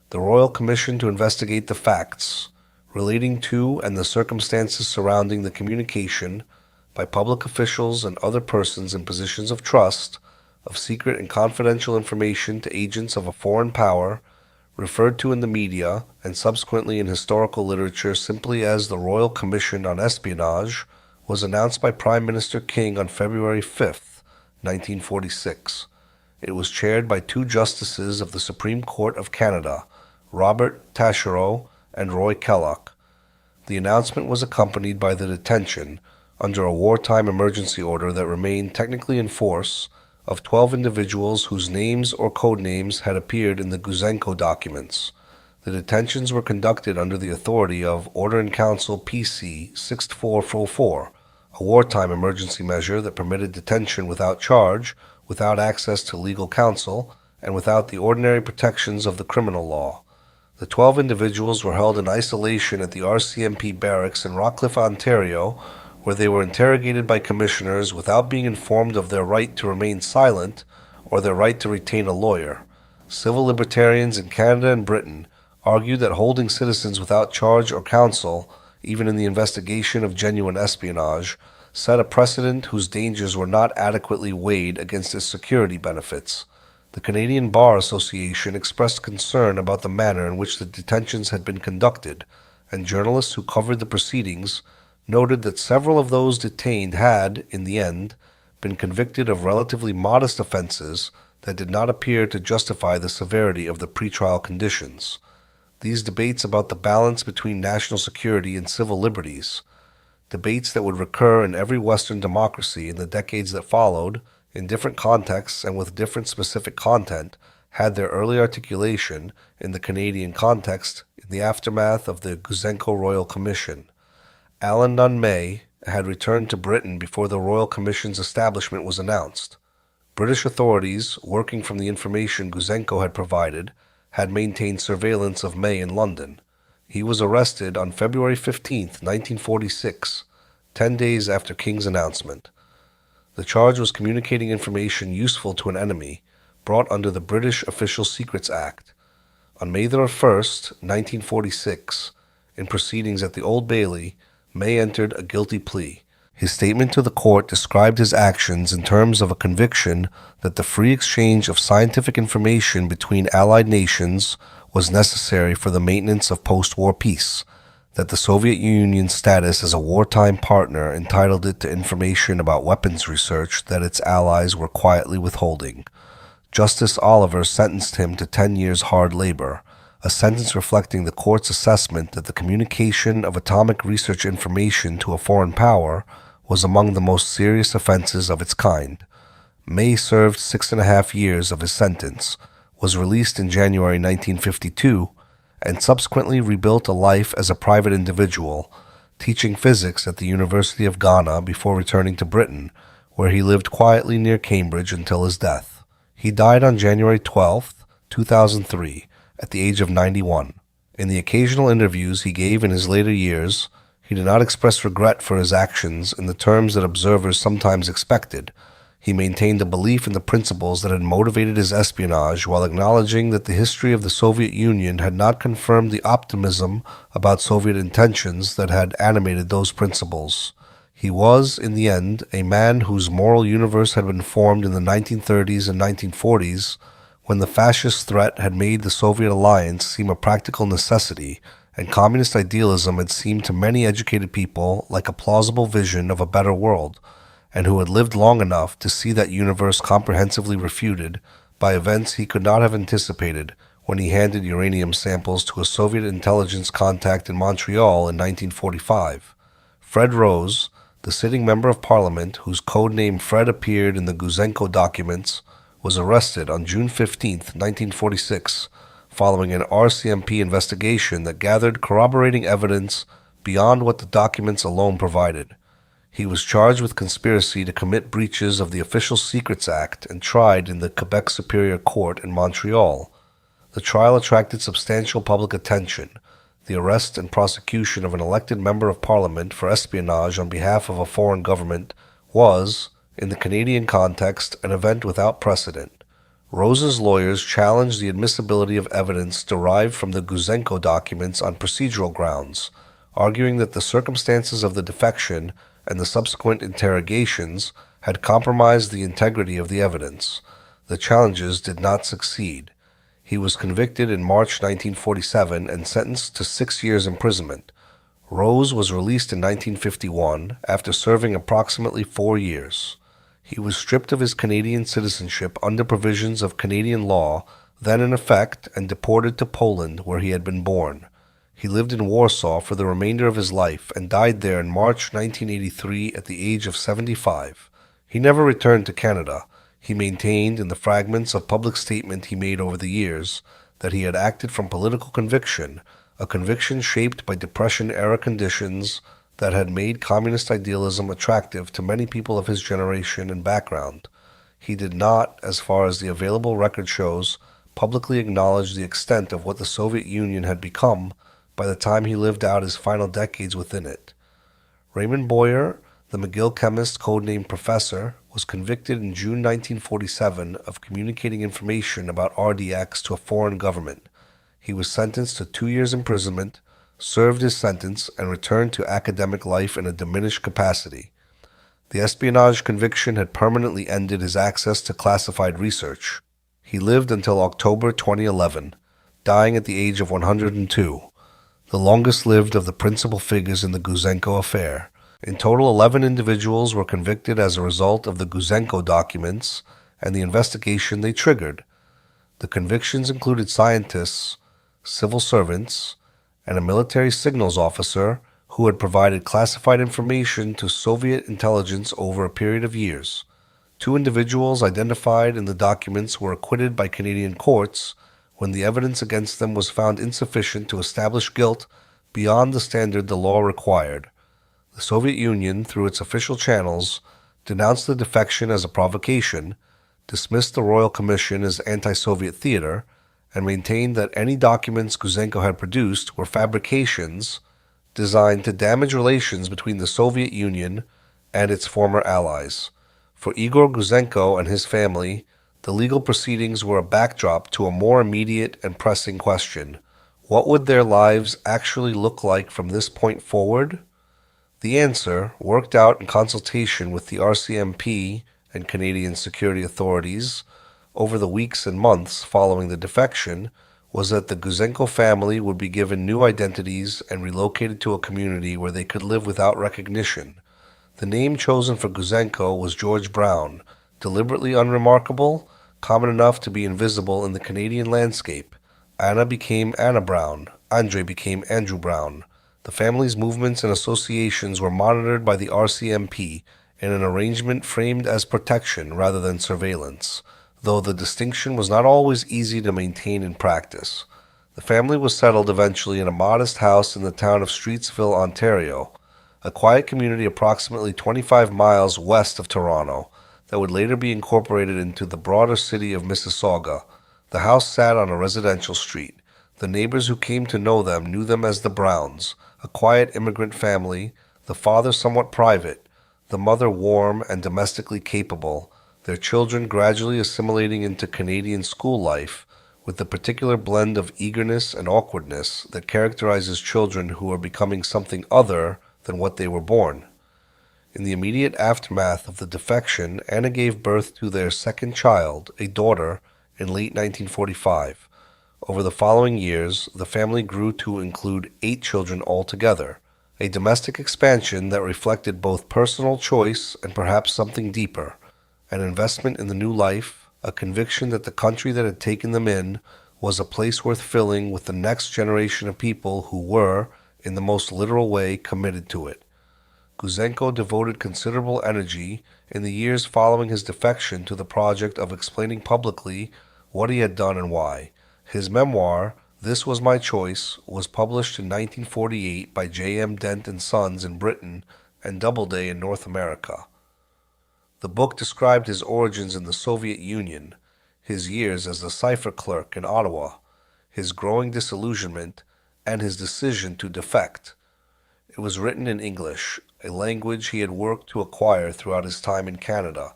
The Royal Commission to investigate the facts relating to and the circumstances surrounding the communication by public officials and other persons in positions of trust of secret and confidential information to agents of a foreign power, referred to in the media and subsequently in historical literature simply as the Royal Commission on Espionage, was announced by Prime Minister King on February 5, 1946. It was chaired by two justices of the Supreme Court of Canada, Robert Taschereau and Roy Kellogg. The announcement was accompanied by the detention, under a wartime emergency order that remained technically in force, of 12 individuals whose names or code names had appeared in the Gouzenko documents. The detentions were conducted under the authority of Order in Council PC 6444, a wartime emergency measure that permitted detention without charge, without access to legal counsel, and without the ordinary protections of the criminal law. The 12 individuals were held in isolation at the RCMP barracks in Rockcliffe, Ontario, where they were interrogated by commissioners without being informed of their right to remain silent or their right to retain a lawyer. Civil libertarians in Canada and Britain argued that holding citizens without charge or counsel, even in the investigation of genuine espionage, set a precedent whose dangers were not adequately weighed against its security benefits. The Canadian Bar Association expressed concern about the manner in which the detentions had been conducted, and journalists who covered the proceedings noted that several of those detained had, in the end, been convicted of relatively modest offenses that did not appear to justify the severity of the pretrial conditions. These debates about the balance between national security and civil liberties, debates that would recur in every Western democracy in the decades that followed, in different contexts and with different specific content, had their early articulation in the Canadian context in the aftermath of the Gouzenko Royal Commission. Allen Nunn May had returned to Britain before the Royal Commission's establishment was announced. British authorities, working from the information Gouzenko had provided, had maintained surveillance of May in London. He was arrested on February 15, 1946, 10 days after King's announcement. The charge was communicating information useful to an enemy, brought under the British Official Secrets Act. On May 1, 1946, in proceedings at the Old Bailey, May entered a guilty plea. His statement to the court described his actions in terms of a conviction that the free exchange of scientific information between allied nations was necessary for the maintenance of post-war peace, that the Soviet Union's status as a wartime partner entitled it to information about weapons research that its allies were quietly withholding. Justice Oliver sentenced him to 10 years hard labor, a sentence reflecting the court's assessment that the communication of atomic research information to a foreign power was among the most serious offenses of its kind. May served 6.5 years of his sentence, was released in January 1952, and subsequently rebuilt a life as a private individual, teaching physics at the University of Ghana before returning to Britain, where he lived quietly near Cambridge until his death. He died on January 12, 2003, at the age of 91. In the occasional interviews he gave in his later years, he did not express regret for his actions in the terms that observers sometimes expected. He maintained a belief in the principles that had motivated his espionage while acknowledging that the history of the Soviet Union had not confirmed the optimism about Soviet intentions that had animated those principles. He was, in the end, a man whose moral universe had been formed in the 1930s and 1940s, when the fascist threat had made the Soviet alliance seem a practical necessity, and communist idealism had seemed to many educated people like a plausible vision of a better world, and who had lived long enough to see that universe comprehensively refuted by events he could not have anticipated when he handed uranium samples to a Soviet intelligence contact in Montreal in 1945. Fred Rose, the sitting member of Parliament whose code name Fred appeared in the Gouzenko documents, was arrested on June 15, 1946, following an RCMP investigation that gathered corroborating evidence beyond what the documents alone provided. He was charged with conspiracy to commit breaches of the Official Secrets Act and tried in the Quebec Superior Court in Montreal. The trial attracted substantial public attention. The arrest and prosecution of an elected member of Parliament for espionage on behalf of a foreign government was, in the Canadian context, an event without precedent. Rose's lawyers challenged the admissibility of evidence derived from the Gouzenko documents on procedural grounds, arguing that the circumstances of the defection and the subsequent interrogations had compromised the integrity of the evidence. The challenges did not succeed. He was convicted in March 1947 and sentenced to 6 years imprisonment. Rose was released in 1951 after serving approximately 4 years. He was stripped of his Canadian citizenship under provisions of Canadian law then in effect and deported to Poland, where he had been born. He lived in Warsaw for the remainder of his life and died there in March 1983 at the age of 75. He never returned to Canada. He maintained, in the fragments of public statement he made over the years, that he had acted from political conviction, a conviction shaped by Depression-era conditions that had made communist idealism attractive to many people of his generation and background. He did not, as far as the available record shows, publicly acknowledge the extent of what the Soviet Union had become by the time he lived out his final decades within it. Raymond Boyer, the McGill chemist codenamed Professor, was convicted in June 1947 of communicating information about RDX to a foreign government. He was sentenced to 2 years imprisonment, served his sentence, and returned to academic life in a diminished capacity. The espionage conviction had permanently ended his access to classified research. He lived until October 2011, dying at the age of 102, the longest-lived of the principal figures in the Gouzenko affair. In total, 11 individuals were convicted as a result of the Gouzenko documents and the investigation they triggered. The convictions included scientists, civil servants, and a military signals officer who had provided classified information to Soviet intelligence over a period of years. 2 individuals identified in the documents were acquitted by Canadian courts when the evidence against them was found insufficient to establish guilt beyond the standard the law required. The Soviet Union, through its official channels, denounced the defection as a provocation, dismissed the Royal Commission as anti-Soviet theater, and maintained that any documents Gouzenko had produced were fabrications designed to damage relations between the Soviet Union and its former allies. For Igor Gouzenko and his family, the legal proceedings were a backdrop to a more immediate and pressing question. What would their lives actually look like from this point forward? The answer, worked out in consultation with the RCMP and Canadian security authorities over the weeks and months following the defection, was that the Gouzenko family would be given new identities and relocated to a community where they could live without recognition. The name chosen for Gouzenko was George Brown, deliberately unremarkable, common enough to be invisible in the Canadian landscape. Anna became Anna Brown. Andre became Andrew Brown. The family's movements and associations were monitored by the RCMP in an arrangement framed as protection rather than surveillance, though the distinction was not always easy to maintain in practice. The family was settled eventually in a modest house in the town of Streetsville, Ontario, a quiet community approximately 25 miles west of Toronto that would later be incorporated into the broader city of Mississauga. The house sat on a residential street. The neighbors who came to know them knew them as the Browns, a quiet immigrant family, the father somewhat private, the mother warm and domestically capable, their children gradually assimilating into Canadian school life with the particular blend of eagerness and awkwardness that characterizes children who are becoming something other than what they were born. In the immediate aftermath of the defection, Anna gave birth to their second child, a daughter, in late 1945. Over the following years, the family grew to include 8 children altogether, a domestic expansion that reflected both personal choice and perhaps something deeper, an investment in the new life, a conviction that the country that had taken them in was a place worth filling with the next generation of people who were, in the most literal way, committed to it. Gouzenko devoted considerable energy in the years following his defection to the project of explaining publicly what he had done and why. His memoir, This Was My Choice, was published in 1948 by J.M. Dent and Sons in Britain and Doubleday in North America. The book described his origins in the Soviet Union, his years as the Cipher Clerk in Ottawa, his growing disillusionment, and his decision to defect. It was written in English, a language he had worked to acquire throughout his time in Canada,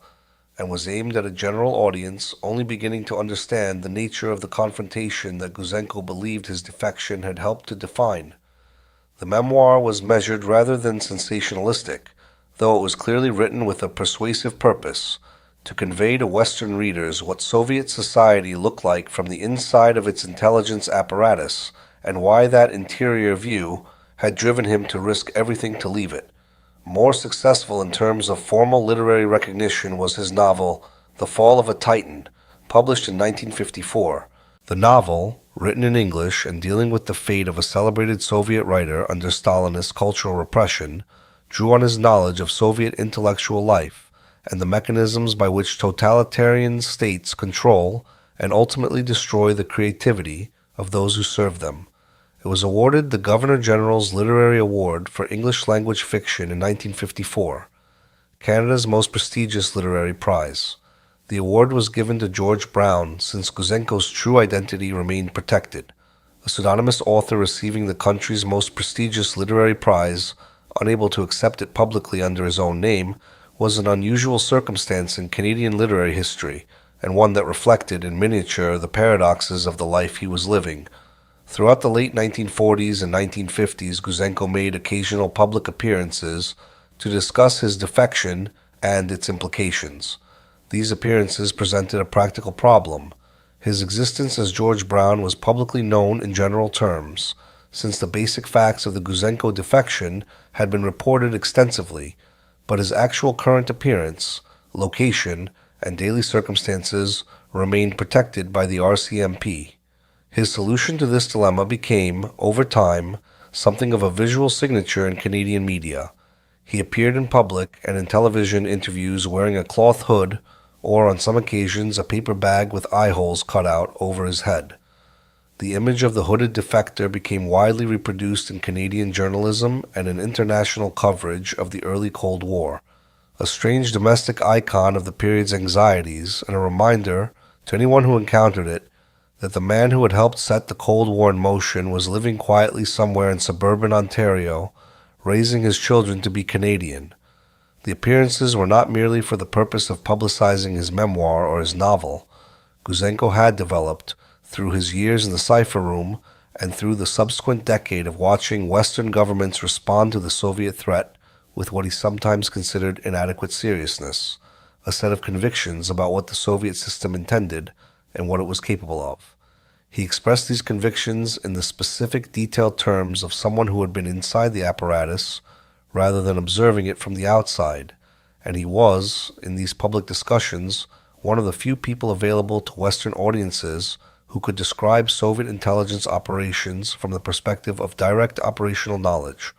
and was aimed at a general audience only beginning to understand the nature of the confrontation that Gouzenko believed his defection had helped to define. The memoir was measured rather than sensationalistic, though it was clearly written with a persuasive purpose, to convey to Western readers what Soviet society looked like from the inside of its intelligence apparatus, and why that interior view had driven him to risk everything to leave it. More successful in terms of formal literary recognition was his novel, The Fall of a Titan, published in 1954. The novel, written in English and dealing with the fate of a celebrated Soviet writer under Stalinist cultural repression, drew on his knowledge of Soviet intellectual life and the mechanisms by which totalitarian states control and ultimately destroy the creativity of those who serve them. It was awarded the Governor-General's Literary Award for English-language fiction in 1954, Canada's most prestigious literary prize. The award was given to George Brown since Gouzenko's true identity remained protected. A pseudonymous author receiving the country's most prestigious literary prize, unable to accept it publicly under his own name, was an unusual circumstance in Canadian literary history, and one that reflected in miniature the paradoxes of the life he was living. Throughout the late 1940s and 1950s, Gouzenko made occasional public appearances to discuss his defection and its implications. These appearances presented a practical problem. His existence as George Brown was publicly known in general terms, since the basic facts of the Gouzenko defection had been reported extensively, but his actual current appearance, location, and daily circumstances remained protected by the RCMP. His solution to this dilemma became, over time, something of a visual signature in Canadian media. He appeared in public and in television interviews wearing a cloth hood or, on some occasions, a paper bag with eye holes cut out over his head. The image of the hooded defector became widely reproduced in Canadian journalism and in international coverage of the early Cold War, a strange domestic icon of the period's anxieties and a reminder, to anyone who encountered it, that the man who had helped set the Cold War in motion was living quietly somewhere in suburban Ontario, raising his children to be Canadian. The appearances were not merely for the purpose of publicizing his memoir or his novel. Gouzenko had developed, through his years in the Cipher Room and through the subsequent decade of watching Western governments respond to the Soviet threat with what he sometimes considered inadequate seriousness, a set of convictions about what the Soviet system intended and what it was capable of. He expressed these convictions in the specific, detailed terms of someone who had been inside the apparatus rather than observing it from the outside, and he was, in these public discussions, one of the few people available to Western audiences who could describe Soviet intelligence operations from the perspective of direct operational knowledge.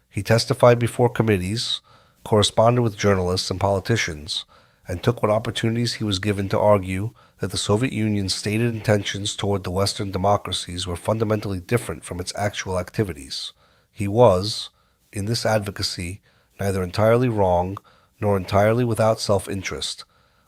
He testified before committees, corresponded with journalists and politicians, and took what opportunities he was given to argue that the Soviet Union's stated intentions toward the Western democracies were fundamentally different from its actual activities. He was, in this advocacy, neither entirely wrong nor entirely without self-interest,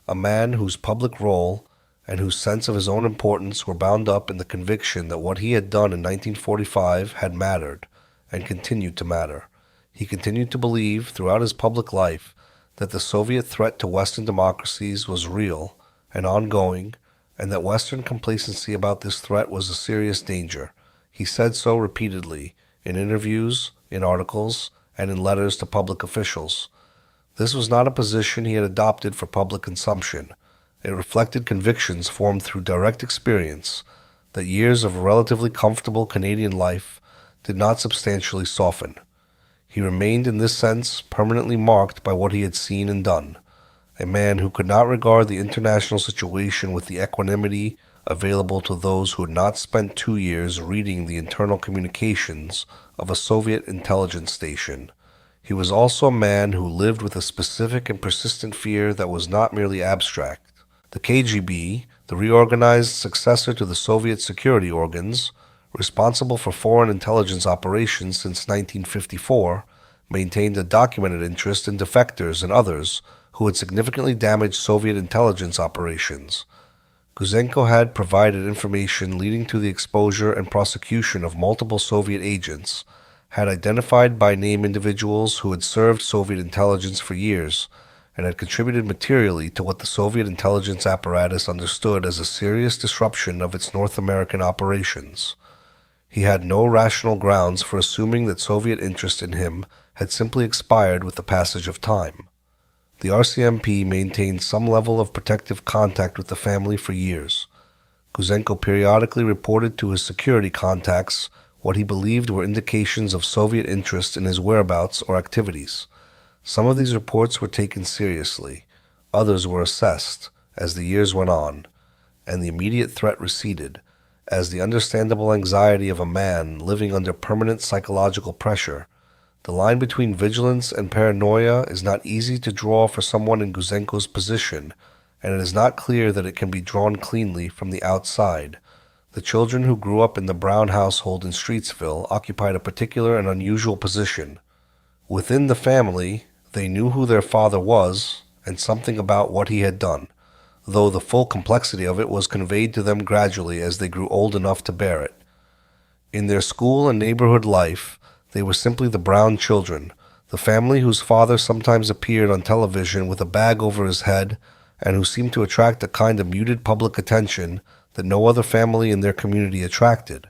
a man whose public role and whose sense of his own importance were bound up in the conviction that what he had done in 1945 had mattered and continued to matter. He continued to believe, throughout his public life, that the Soviet threat to Western democracies was real and ongoing, and that Western complacency about this threat was a serious danger. He said so repeatedly, in interviews, in articles, and in letters to public officials. This was not a position he had adopted for public consumption. It reflected convictions formed through direct experience that years of relatively comfortable Canadian life did not substantially soften. He remained in this sense permanently marked by what he had seen and done, a man who could not regard the international situation with the equanimity available to those who had not spent 2 years reading the internal communications of a Soviet intelligence station. He was also a man who lived with a specific and persistent fear that was not merely abstract. The KGB, the reorganized successor to the Soviet security organs, responsible for foreign intelligence operations since 1954, maintained a documented interest in defectors and others who had significantly damaged Soviet intelligence operations. Gouzenko had provided information leading to the exposure and prosecution of multiple Soviet agents, had identified by name individuals who had served Soviet intelligence for years, and had contributed materially to what the Soviet intelligence apparatus understood as a serious disruption of its North American operations. He had no rational grounds for assuming that Soviet interest in him had simply expired with the passage of time. The RCMP maintained some level of protective contact with the family for years. Gouzenko periodically reported to his security contacts what he believed were indications of Soviet interest in his whereabouts or activities. Some of these reports were taken seriously, others were assessed as the years went on, and the immediate threat receded, as the understandable anxiety of a man living under permanent psychological pressure. The line between vigilance and paranoia is not easy to draw for someone in Gouzenko's position, and it is not clear that it can be drawn cleanly from the outside. The children who grew up in the Brown household in Streetsville occupied a particular and unusual position. Within the family, they knew who their father was and something about what he had done, though the full complexity of it was conveyed to them gradually as they grew old enough to bear it. In their school and neighborhood life, they were simply the Brown children, the family whose father sometimes appeared on television with a bag over his head and who seemed to attract a kind of muted public attention that no other family in their community attracted.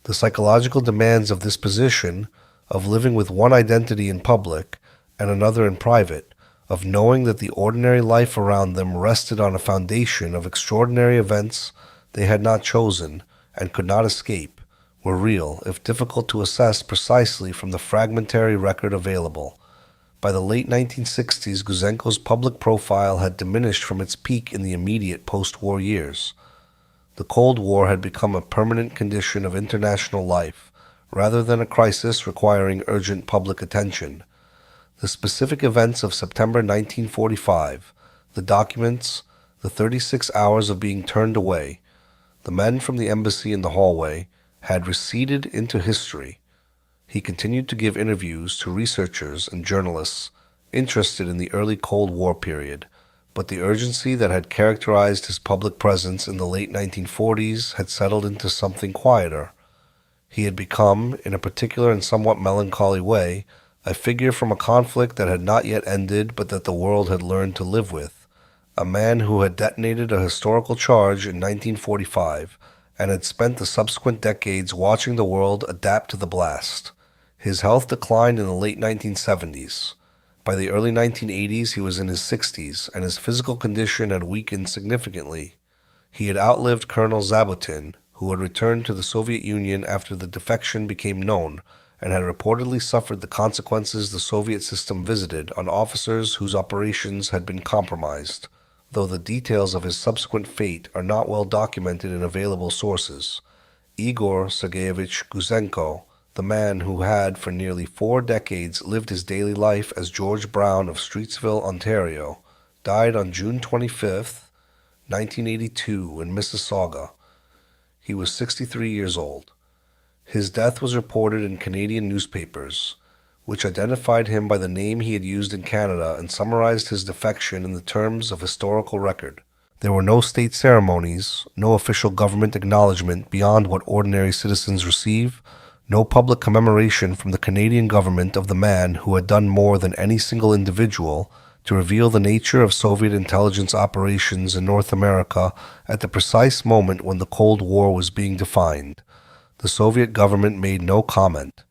The psychological demands of this position, of living with one identity in public and another in private, of knowing that the ordinary life around them rested on a foundation of extraordinary events they had not chosen and could not escape, were real, if difficult to assess precisely from the fragmentary record available. By the late 1960s, Gouzenko's public profile had diminished from its peak in the immediate post-war years. The Cold War had become a permanent condition of international life, rather than a crisis requiring urgent public attention. The specific events of September 1945, the documents, the 36 hours of being turned away, the men from the embassy in the hallway, had receded into history. He continued to give interviews to researchers and journalists interested in the early Cold War period, but the urgency that had characterized his public presence in the late 1940s had settled into something quieter. He had become, in a particular and somewhat melancholy way, a figure from a conflict that had not yet ended but that the world had learned to live with, a man who had detonated a historical charge in 1945 and had spent the subsequent decades watching the world adapt to the blast. His health declined in the late 1970s. By the early 1980s, he was in his 60s, and his physical condition had weakened significantly. He had outlived Colonel Zabutin, who had returned to the Soviet Union after the defection became known, and had reportedly suffered the consequences the Soviet system visited on officers whose operations had been compromised, though the details of his subsequent fate are not well documented in available sources. Igor Gouzenko, the man who had for nearly 4 decades lived his daily life as George Brown of Streetsville, Ontario, died on June 25, 1982 in Mississauga. He was 63 years old. His death was reported in Canadian newspapers, which identified him by the name he had used in Canada and summarized his defection in the terms of historical record. There were no state ceremonies, no official government acknowledgement beyond what ordinary citizens receive, no public commemoration from the Canadian government of the man who had done more than any single individual to reveal the nature of Soviet intelligence operations in North America at the precise moment when the Cold War was being defined. The Soviet government made no comment.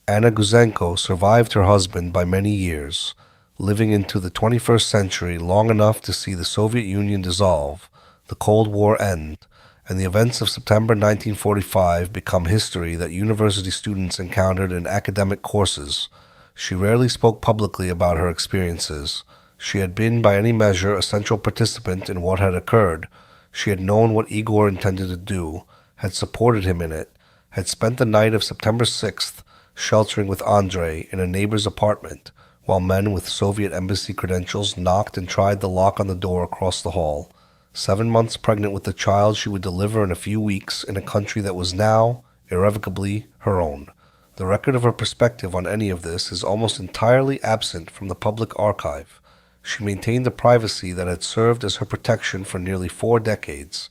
Anna Gouzenko survived her husband by many years, living into the 21st century long enough to see the Soviet Union dissolve, the Cold War end, and the events of September 1945 become history that university students encountered in academic courses. She rarely spoke publicly about her experiences. She had been by any measure a central participant in what had occurred. She had known what Igor intended to do, had supported him in it, had spent the night of September 6th sheltering with Andrei in a neighbor's apartment, while men with Soviet embassy credentials knocked and tried the lock on the door across the hall. 7 months pregnant with the child she would deliver in a few weeks in a country that was now, irrevocably, her own. The record of her perspective on any of this is almost entirely absent from the public archive. She maintained the privacy that had served as her protection for nearly 4 decades,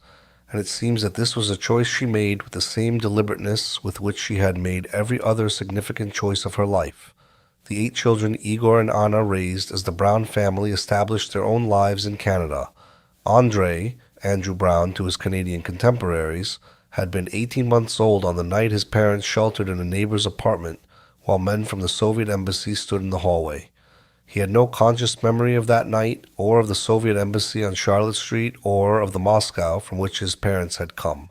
and it seems that this was a choice she made with the same deliberateness with which she had made every other significant choice of her life. The 8 children Igor and Anna raised as the Brown family established their own lives in Canada. Andrei, Andrew Brown to his Canadian contemporaries, had been 18 months old on the night his parents sheltered in a neighbor's apartment while men from the Soviet embassy stood in the hallway. He had no conscious memory of that night, or of the Soviet embassy on Charlotte Street, or of the Moscow from which his parents had come.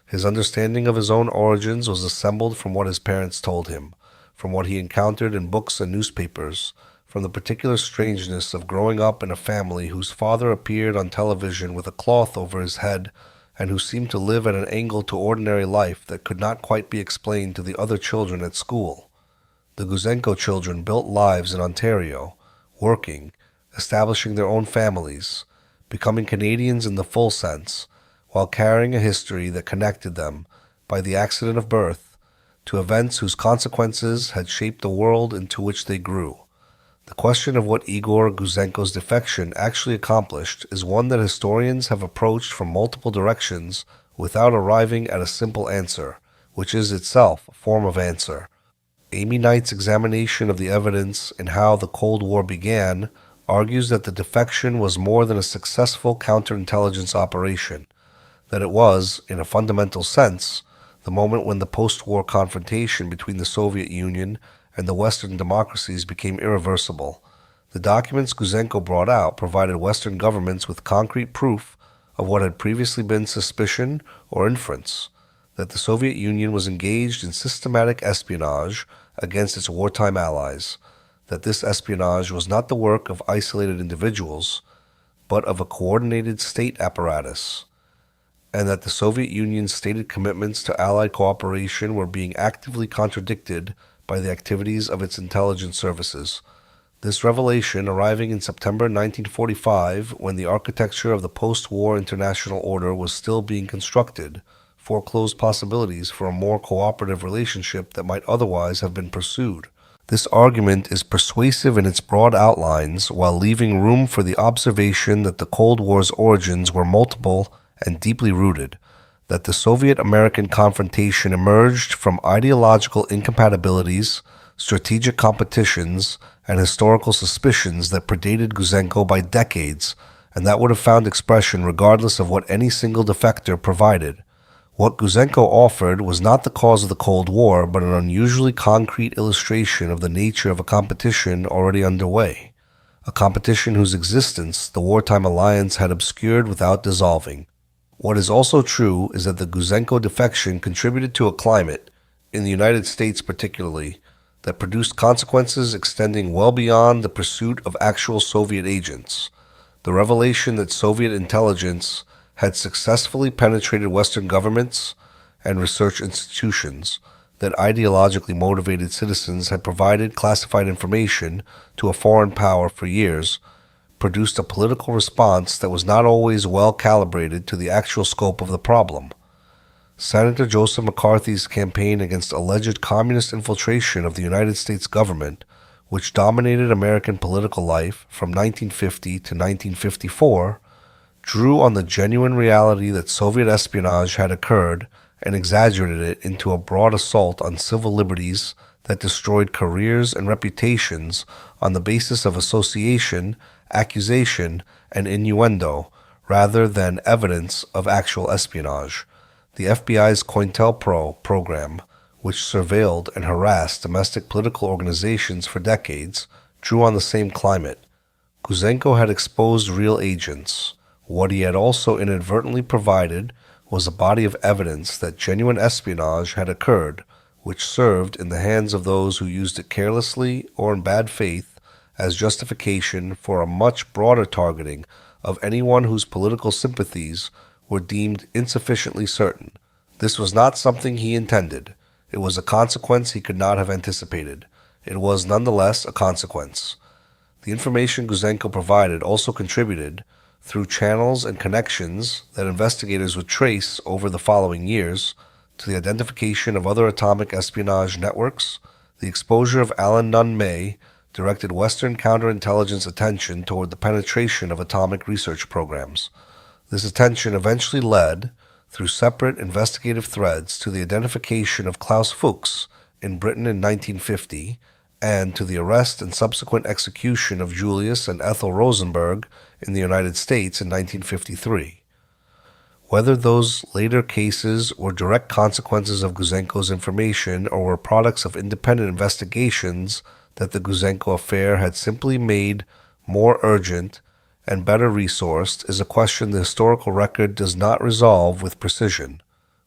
His understanding of his own origins was assembled from what his parents told him, from what he encountered in books and newspapers, from the particular strangeness of growing up in a family whose father appeared on television with a cloth over his head and who seemed to live at an angle to ordinary life that could not quite be explained to the other children at school. The Gouzenko children built lives in Ontario, working, establishing their own families, becoming Canadians in the full sense, while carrying a history that connected them, by the accident of birth, to events whose consequences had shaped the world into which they grew. The question of what Igor Gouzenko's defection actually accomplished is one that historians have approached from multiple directions without arriving at a simple answer, which is itself a form of answer. Amy Knight's examination of the evidence in how the Cold War began argues that the defection was more than a successful counterintelligence operation, that it was, in a fundamental sense, the moment when the post-war confrontation between the Soviet Union and the Western democracies became irreversible. The documents Gouzenko brought out provided Western governments with concrete proof of what had previously been suspicion or inference, that the Soviet Union was engaged in systematic espionage against its wartime allies, that this espionage was not the work of isolated individuals, but of a coordinated state apparatus, and that the Soviet Union's stated commitments to Allied cooperation were being actively contradicted by the activities of its intelligence services. This revelation, arriving in September 1945, when the architecture of the post-war international order was still being constructed, foreclosed possibilities for a more cooperative relationship that might otherwise have been pursued. This argument is persuasive in its broad outlines, while leaving room for the observation that the Cold War's origins were multiple and deeply rooted, that the Soviet-American confrontation emerged from ideological incompatibilities, strategic competitions, and historical suspicions that predated Gouzenko by decades, and that would have found expression regardless of what any single defector provided. What Gouzenko offered was not the cause of the Cold War, but an unusually concrete illustration of the nature of a competition already underway, a competition whose existence the wartime alliance had obscured without dissolving. What is also true is that the Gouzenko defection contributed to a climate, in the United States particularly, that produced consequences extending well beyond the pursuit of actual Soviet agents. The revelation that Soviet intelligence had successfully penetrated Western governments and research institutions, that ideologically motivated citizens had provided classified information to a foreign power for years, produced a political response that was not always well calibrated to the actual scope of the problem. Senator Joseph McCarthy's campaign against alleged communist infiltration of the United States government, which dominated American political life from 1950 to 1954, drew on the genuine reality that Soviet espionage had occurred and exaggerated it into a broad assault on civil liberties that destroyed careers and reputations on the basis of association, accusation, and innuendo, rather than evidence of actual espionage. The FBI's COINTELPRO program, which surveilled and harassed domestic political organizations for decades, drew on the same climate. Gouzenko had exposed real agents. What he had also inadvertently provided was a body of evidence that genuine espionage had occurred, which served in the hands of those who used it carelessly or in bad faith as justification for a much broader targeting of anyone whose political sympathies were deemed insufficiently certain. This was not something he intended. It was a consequence he could not have anticipated. It was nonetheless a consequence. The information Gouzenko provided also contributed, through channels and connections that investigators would trace over the following years, to the identification of other atomic espionage networks. The exposure of Alan Nunn May directed Western counterintelligence attention toward the penetration of atomic research programs. This attention eventually led, through separate investigative threads, to the identification of Klaus Fuchs in Britain in 1950, and to the arrest and subsequent execution of Julius and Ethel Rosenberg in the United States in 1953. Whether those later cases were direct consequences of Gouzenko's information or were products of independent investigations that the Gouzenko affair had simply made more urgent and better resourced is a question the historical record does not resolve with precision.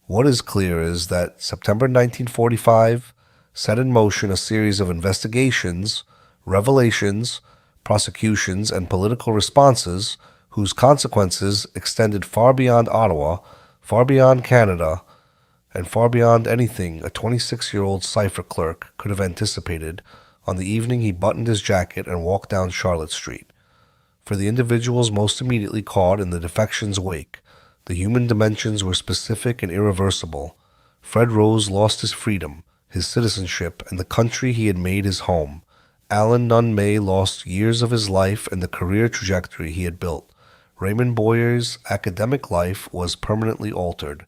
What is clear is that September 1945 set in motion a series of investigations, revelations, prosecutions, and political responses whose consequences extended far beyond Ottawa, far beyond Canada, and far beyond anything a 26-year-old cipher clerk could have anticipated on the evening he buttoned his jacket and walked down Charlotte Street. For the individuals most immediately caught in the defection's wake, the human dimensions were specific and irreversible. Fred Rose lost his freedom, his citizenship, and the country he had made his home. Alan Nunn May lost years of his life and the career trajectory he had built. Raymond Boyer's academic life was permanently altered.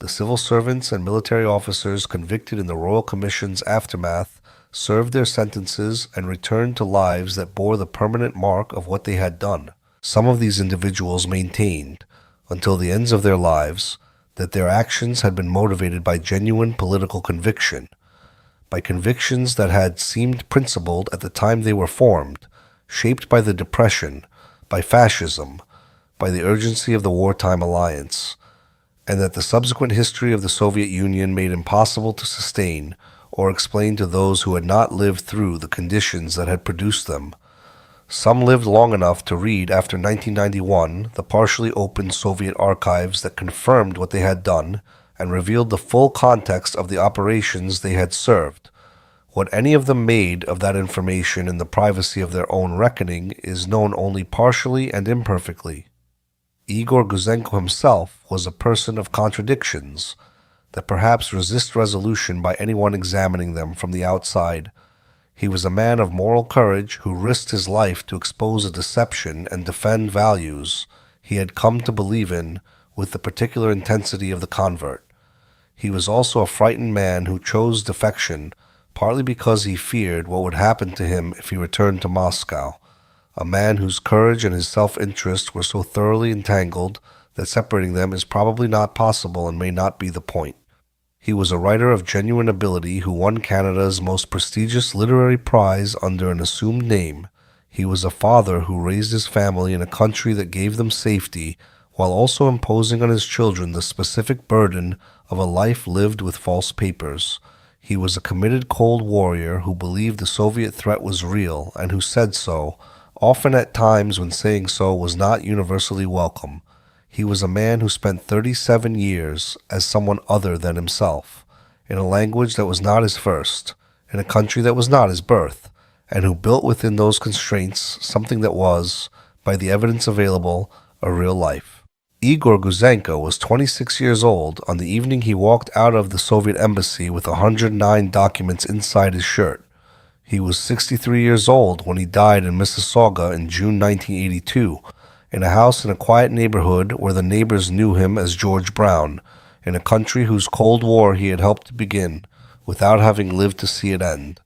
The civil servants and military officers convicted in the Royal Commission's aftermath served their sentences and returned to lives that bore the permanent mark of what they had done. Some of these individuals maintained, until the ends of their lives, that their actions had been motivated by genuine political conviction, by convictions that had seemed principled at the time they were formed, shaped by the Depression, by fascism, by the urgency of the wartime alliance, and that the subsequent history of the Soviet Union made impossible to sustain or explain to those who had not lived through the conditions that had produced them. Some lived long enough to read after 1991 the partially opened Soviet archives that confirmed what they had done and revealed the full context of the operations they had served. What any of them made of that information in the privacy of their own reckoning is known only partially and imperfectly. Igor Gouzenko himself was a person of contradictions that perhaps resist resolution by anyone examining them from the outside. He was a man of moral courage who risked his life to expose a deception and defend values he had come to believe in with the particular intensity of the convert. He was also a frightened man who chose defection, partly because he feared what would happen to him if he returned to Moscow, a man whose courage and his self-interest were so thoroughly entangled that separating them is probably not possible and may not be the point. He was a writer of genuine ability who won Canada's most prestigious literary prize under an assumed name. He was a father who raised his family in a country that gave them safety, while also imposing on his children the specific burden of a life lived with false papers. He was a committed Cold Warrior who believed the Soviet threat was real and who said so, often at times when saying so was not universally welcome. He was a man who spent 37 years as someone other than himself, in a language that was not his first, in a country that was not his birth, and who built within those constraints something that was, by the evidence available, a real life. Igor Gouzenko was 26 years old on the evening he walked out of the Soviet embassy with 109 documents inside his shirt. He was 63 years old when he died in Mississauga in June 1982, in a house in a quiet neighborhood where the neighbors knew him as George Brown, in a country whose Cold War he had helped to begin, without having lived to see it end.